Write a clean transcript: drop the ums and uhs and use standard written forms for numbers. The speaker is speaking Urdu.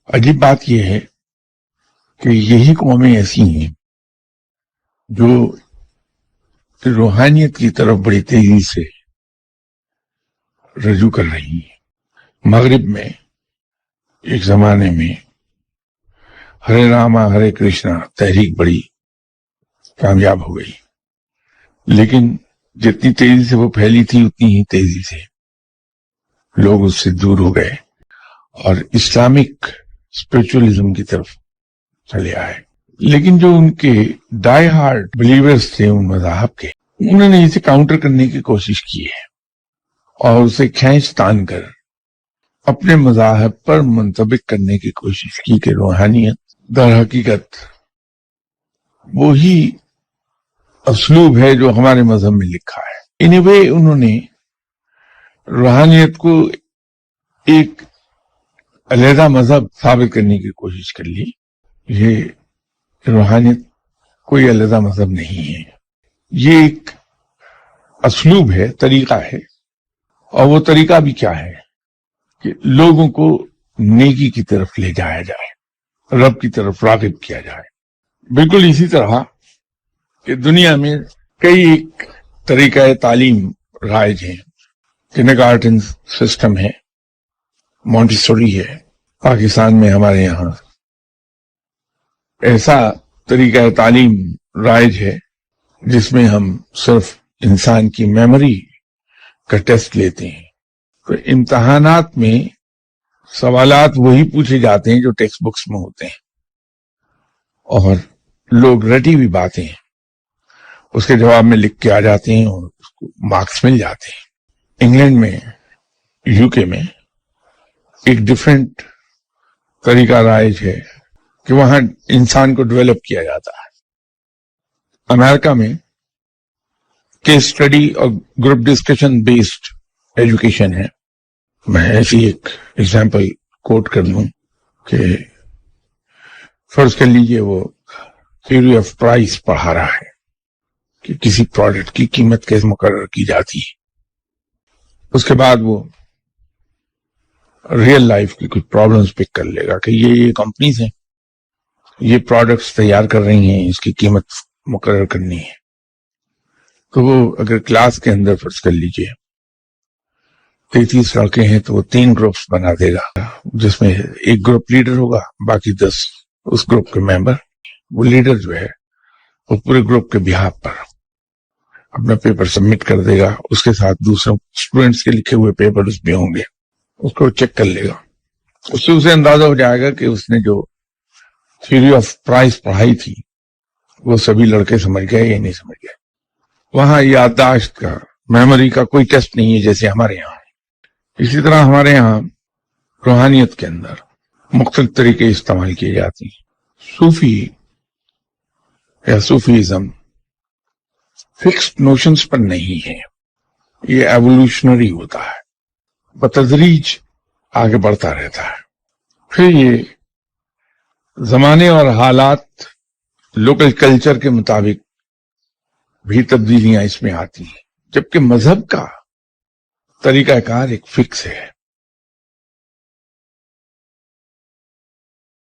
عجیب بات یہ ہے کہ یہی قومیں ایسی ہیں جو روحانیت کی طرف بڑی تیزی سے رجوع کر رہی ہیں۔ مغرب میں ایک زمانے میں ہرے راما ہرے کرشنا تحریک بڑی کامیاب ہو گئی، لیکن جتنی تیزی سے وہ پھیلی تھی اتنی ہی تیزی سے لوگ اس سے دور ہو گئے اور اسلامک اسپرچولزم کی طرف چلے آئے۔ لیکن جو ان کے ڈائی ہارڈ بلیورز تھے ان مذاہب کے، انہوں نے اسے کاؤنٹر کرنے کی کوشش کی ہے اور اسے کھینچ تان کر اپنے مذاہب پر منطبق کرنے کی کوشش کی کہ روحانیت در حقیقت وہی اسلوب ہے جو ہمارے مذہب میں لکھا ہے۔ ان اے وے انہوں نے روحانیت کو ایک علیحدہ مذہب ثابت کرنے کی کوشش کر لی۔ یہ روحانیت کوئی علیحدہ مذہب نہیں ہے، یہ ایک اسلوب ہے، طریقہ ہے، اور وہ طریقہ بھی کیا ہے کہ لوگوں کو نیکی کی طرف لے جایا جائے، رب کی طرف راغب کیا جائے۔ بالکل اسی طرح کہ دنیا میں کئی ایک طریقہ تعلیم رائج ہیں، کنڈرگارٹن سسٹم ہے، مونٹیسوری ہے۔ پاکستان میں ہمارے یہاں ایسا طریقہ تعلیم رائج ہے جس میں ہم صرف انسان کی میموری کا ٹیسٹ لیتے ہیں۔ تو امتحانات میں سوالات وہی پوچھے جاتے ہیں جو ٹیکسٹ بکس میں ہوتے ہیں، اور لوگ رٹی ہوئی باتیں اس کے جواب میں لکھ کے آ جاتے ہیں اور اس کو مارکس مل جاتے ہیں۔ انگلینڈ میں، یو کے میں ایک ڈیفرنٹ طریقہ رائج ہے کہ وہاں انسان کو ڈیولپ کیا جاتا ہے۔ امریکہ میں کیس اسٹڈی اور گروپ ڈسکشن بیسڈ ایجوکیشن ہے۔ میں ایسی ایک ایگزامپل کوٹ کر دوں کہ فرض کر لیجئے وہ تھیوری آف پرائس پڑھا رہا ہے کہ کسی پروڈکٹ کی قیمت کیسے مقرر کی جاتی ہے۔ اس کے بعد وہ ریئل لائف کی کچھ پرابلمز پک کر لے گا کہ یہ کمپنیز ہیں، یہ پروڈکٹس تیار کر رہی ہیں، اس کی قیمت مقرر کرنی ہے۔ تو وہ اگر کلاس کے اندر فرض کر لیجئے 33 لڑکے ہیں تو وہ 3 گروپس بنا دے گا، جس میں ایک گروپ لیڈر ہوگا، باقی 10 اس گروپ کے ممبر۔ وہ لیڈر جو ہے وہ پورے گروپ کے بہاف پر اپنا پیپر سبمٹ کر دے گا، اس کے ساتھ دوسرے اسٹوڈنٹس کے لکھے ہوئے پیپر اس میں ہوں گے، اس کو چیک کر لے گا۔ اس سے اسے اندازہ ہو جائے گا کہ اس نے جو تھیوری آف پرائس پڑھائی تھی وہ سبھی لڑکے سمجھ گئے یا نہیں سمجھ گئے۔ وہاں یادداشت کا، میموری کا کوئی ٹیسٹ نہیں ہے جیسے ہمارے یہاں ہے۔ اسی طرح ہمارے یہاں روحانیت کے اندر مختلف طریقے استعمال کیے جاتے ہیں۔ صوفی یا صوفیزم فکسڈ نوشنز پر نہیں ہے، یہ ایوولوشنری ہوتا ہے، بتدریج آگے بڑھتا رہتا ہے۔ پھر یہ زمانے اور حالات، لوکل کلچر کے مطابق بھی تبدیلیاں اس میں آتی ہیں، جبکہ مذہب کا طریقہ کار ایک فکس ہے۔